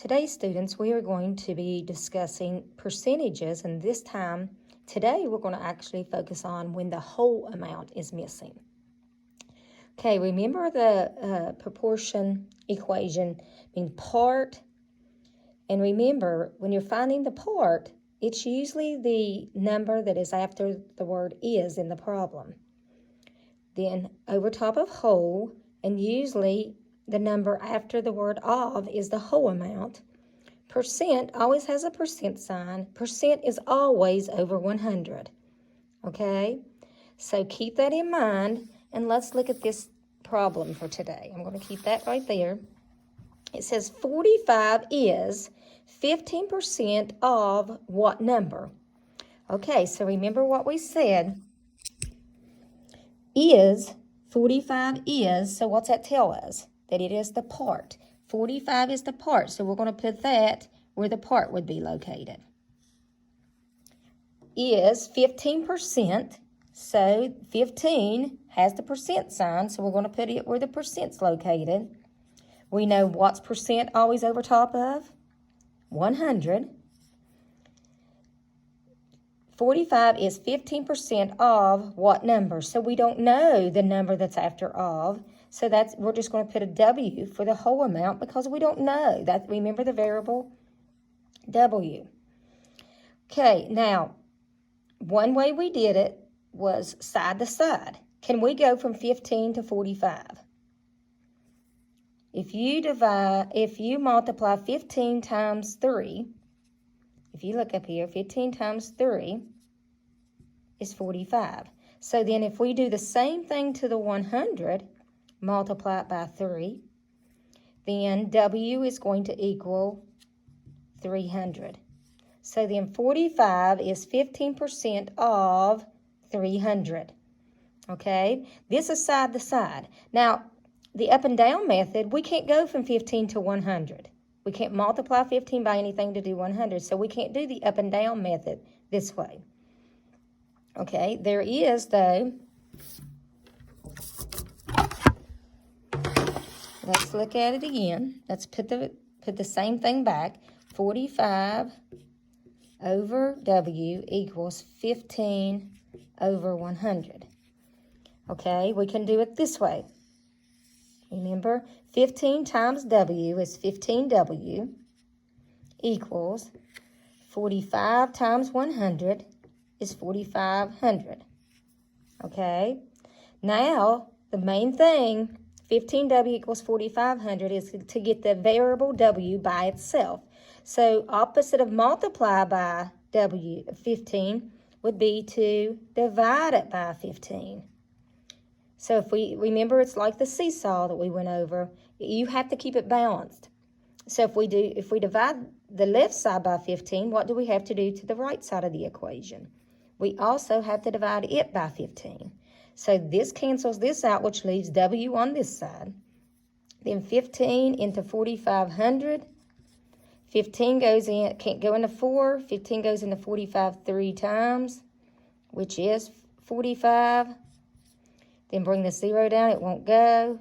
Today, students, we are going to be discussing percentages, and this time, today, we're going to actually focus on when the whole amount is missing. Okay, remember the proportion equation being part, and remember, when you're finding the part, it's usually the number that is after the word is in the problem. Then over top of whole, and usually the number after the word of is the whole amount. Percent always has a percent sign. Percent is always over 100. Okay? So keep that in mind, and let's look at this problem for today. I'm going to keep that right there. It says 45 is 15% of what number? Okay, so remember what we said. Is, 45 is, so what's that tell us? That it is the part. 45 is the part, so we're going to put that where the part would be located. Is 15%, so 15 has the percent sign, so we're going to put it where the percent's located. We know what's percent always over top of? 100. 45 is 15% of what number? So we don't know the number that's after of. So we're just going to put a W for the whole amount because we don't know. Remember the variable W. Okay, now, one way we did it was side to side. Can we go from 15 to 45? If you multiply 15 times 3, if you look up here, 15 times 3 is 45. So then if we do the same thing to the 100, multiply it by 3, then W is going to equal 300. So then 45 is 15% of 300. Okay? This is side to side. Now, the up and down method, we can't go from 15 to 100. We can't multiply 15 by anything to do 100, so we can't do the up and down method this way. Okay, there is, though, let's look at it again. Let's put the same thing back. 45 over W equals 15 over 100. Okay, we can do it this way. Remember, 15 times W is 15W equals 45 times 100 is 4,500. Okay? Now, the main thing, 15W equals 4,500 is to get the variable W by itself. So, opposite of multiply by W, 15, would be to divide it by 15. So if we remember, it's like the seesaw that we went over. You have to keep it balanced. So if we divide the left side by 15, what do we have to do to the right side of the equation? We also have to divide it by 15. So this cancels this out, which leaves W on this side. Then 15 into 4,500. 15 goes in, can't go into 4. 15 goes into 45 3 times, which is 45. Then bring the 0 down, it won't go,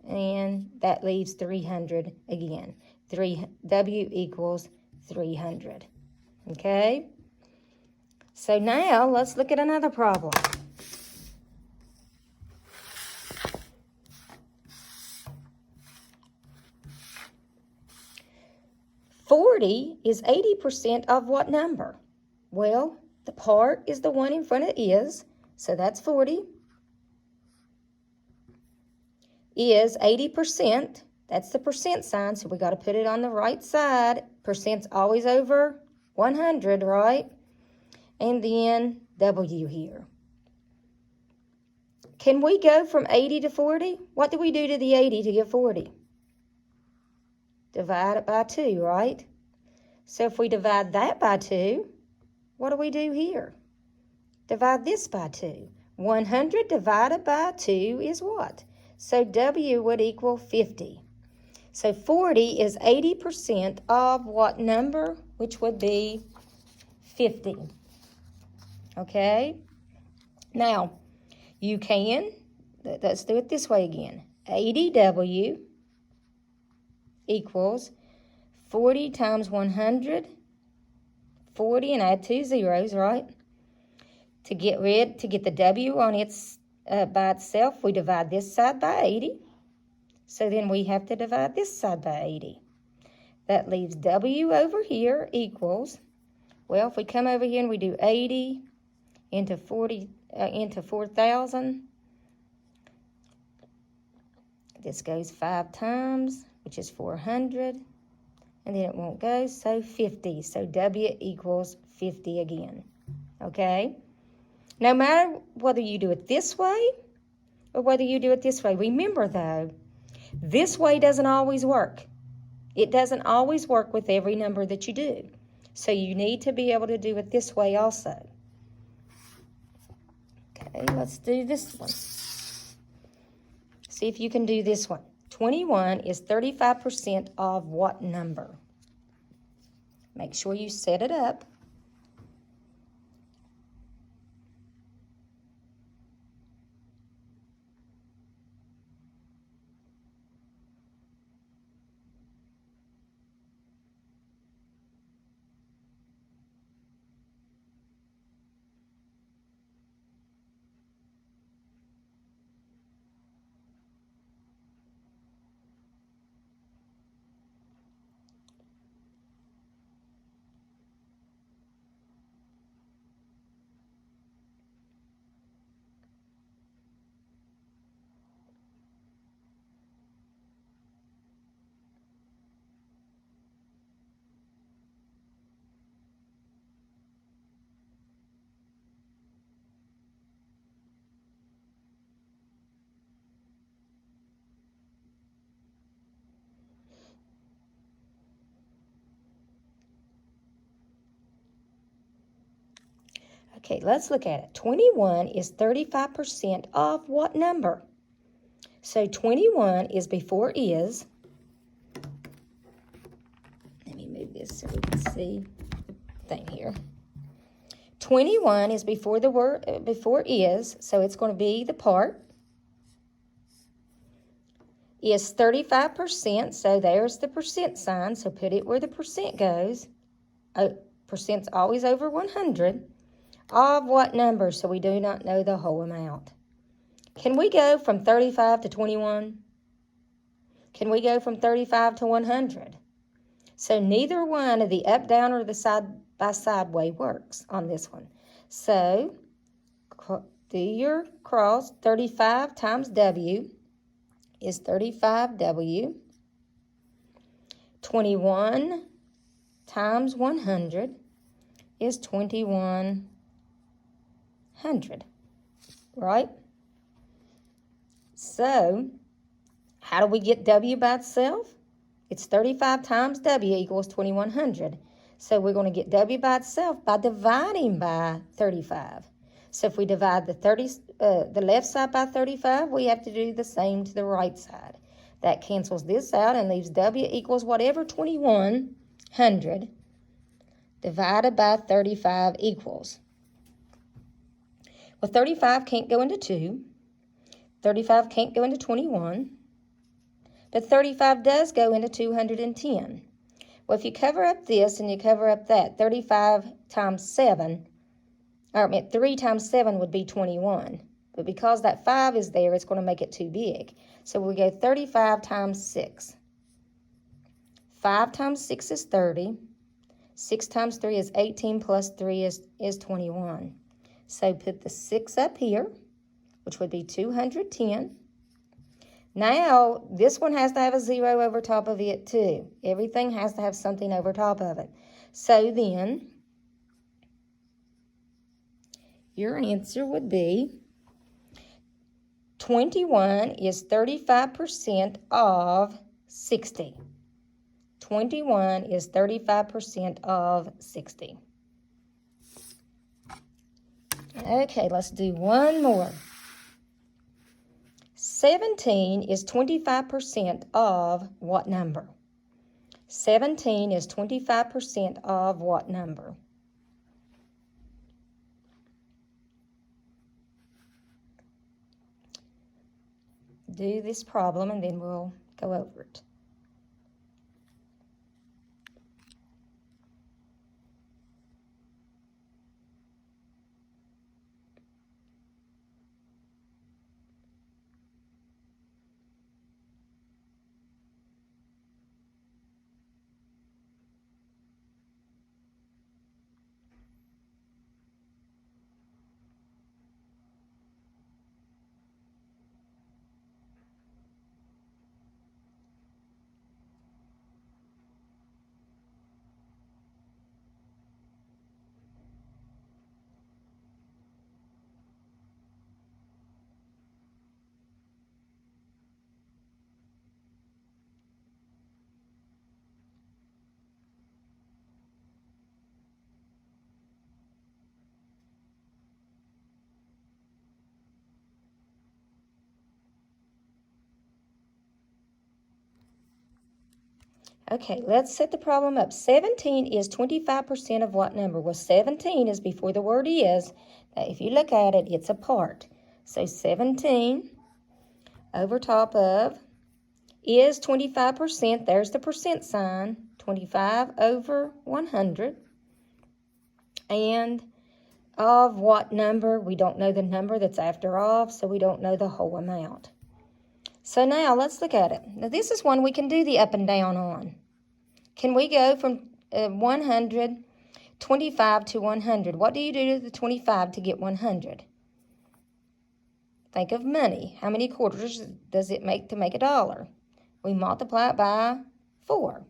and that leaves 300 again. W equals 300, okay? So now, let's look at another problem. $40 is 80% of what number? Well, the part is the one in front of is, so that's 40. Is 80%, that's the percent sign, so we got to put it on the right side. Percent's always over 100, right? And then W here. Can we go from 80 to 40? What do we do to the 80 to get 40? Divide it by 2, right? So if we divide that by 2, what do we do here? Divide this by 2. 100 divided by 2 is what? So W would equal 50. So 40 is 80% of what number? Which would be 50. Okay? Now, you can, let's do it this way again. 80W equals 40 times 100, 40, and add 2 zeros, right? To get the W on its by itself, we divide this side by 80. So then we have to divide this side by 80. That leaves W over here equals, well, if we come over here and we do 80 into 4,000, this goes 5 times, which is 400, and then it won't go, so 50. So W equals 50 again, okay? No matter whether you do it this way or whether you do it this way, remember though, this way doesn't always work. It doesn't always work with every number that you do. So you need to be able to do it this way also. Okay, let's do this one. See if you can do this one. 21 is 35% of what number? Make sure you set it up. Okay, let's look at it. 21 is 35% of what number? So 21 is before is. Let me move this so we can see the thing here. 21 is before the word before is, so it's going to be the part. Is 35%, so there's the percent sign, so put it where the percent goes. Percent's always over 100. Of what number? So we do not know the whole amount. Can we go from 35 to 21? Can we go from 35 to 100? So neither one of the up, down, or the side-by-side way works on this one. So do your cross. 35 times W is 35W. 21 times 100 is 2100, right? So how do we get W by itself? It's 35 times W equals 2100. So we're going to get W by itself by dividing by 35. So if we divide the left side by 35, we have to do the same to the right side. That cancels this out and leaves W equals whatever 2100 divided by 35 equals. Well, 35 can't go into 2. 35 can't go into 21. But 35 does go into 210. Well, if you cover up this and you cover up that, 35 times 7, or I mean 3 times 7 would be 21. But because that 5 is there, it's going to make it too big. So we go 35 times 6. 5 times 6 is 30. 6 times 3 is 18 plus 3 is 21. So put the 6 up here, which would be 210. Now, this one has to have a 0 over top of it too. Everything has to have something over top of it. So then, your answer would be 21 is 35% of 60. 21 is 35% of 60. Okay, let's do one more. 17 is 25% of what number? 17 is 25% of what number? Do this problem and then we'll go over it. Okay, let's set the problem up. 17 is 25% of what number? Well, 17 is before the word is. If you look at it, it's a part. So 17 over top of is 25%. There's the percent sign. 25 over 100. And of what number? We don't know the number that's after of, so we don't know the whole amount. So now let's look at it. Now this is one we can do the up and down on. Can we go from 125 to 100? What do you do to the 25 to get 100? Think of money. How many quarters does it make to make $1? We multiply it by 4.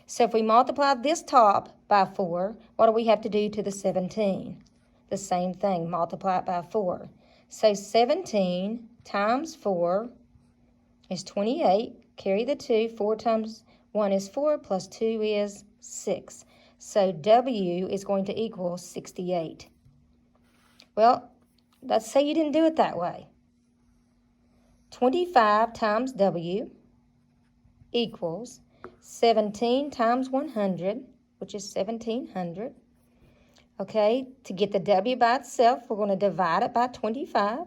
So if we multiply this top by 4, what do we have to do to the 17? The same thing, multiply it by 4. So 17 times 4 is 28. Carry the 2. 4 times 1 is 4 plus 2 is 6. So W is going to equal 68. Well, let's say you didn't do it that way. 25 times W equals 17 times 100, which is 1700. Okay, to get the W by itself, we're going to divide it by 25.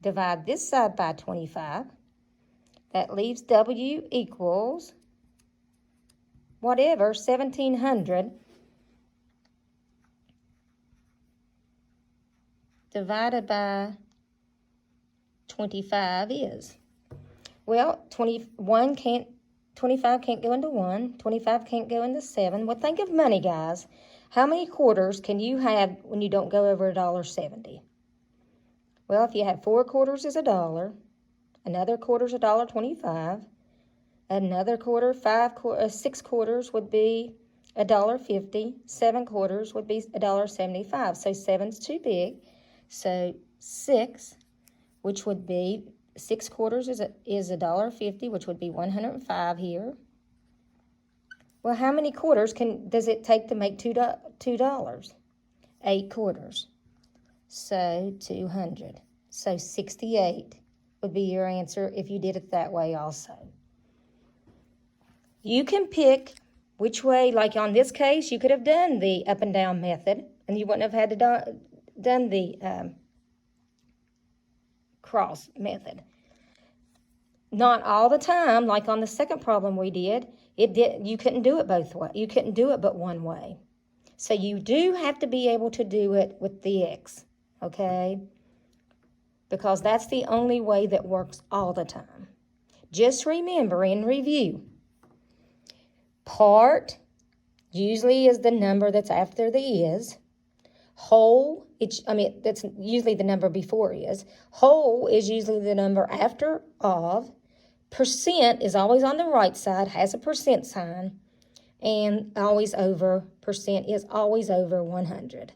Divide this side by 25. That leaves W equals whatever 1700 divided by 25 is. Well, 25 can't go into 1. 25 can't go into 7. Well, think of money, guys. How many quarters can you have when you don't go over $1.70? Well, if you have 4 quarters is $1. Another quarter is $1.25. Another quarter, 6 quarters would be $1.50. 7 quarters would be $1.75. So 7's too big. So 6, which would be 6 quarters is $1.50, which would be 105 here. Well, how many quarters does it take to make $2? 8 quarters. So 200. So 68 would be your answer if you did it that way also. You can pick which way, like on this case, you could have done the up and down method, and you wouldn't have had to done the cross method. Not all the time, like on the second problem we did, you couldn't do it both ways. You couldn't do it but one way. So you do have to be able to do it with the X, okay? Because that's the only way that works all the time. Just remember and review. Part usually is the number that's after the is. Whole, that's usually the number before is. Whole is usually the number after of. Percent is always on the right side, has a percent sign. And always over, percent is always over 100.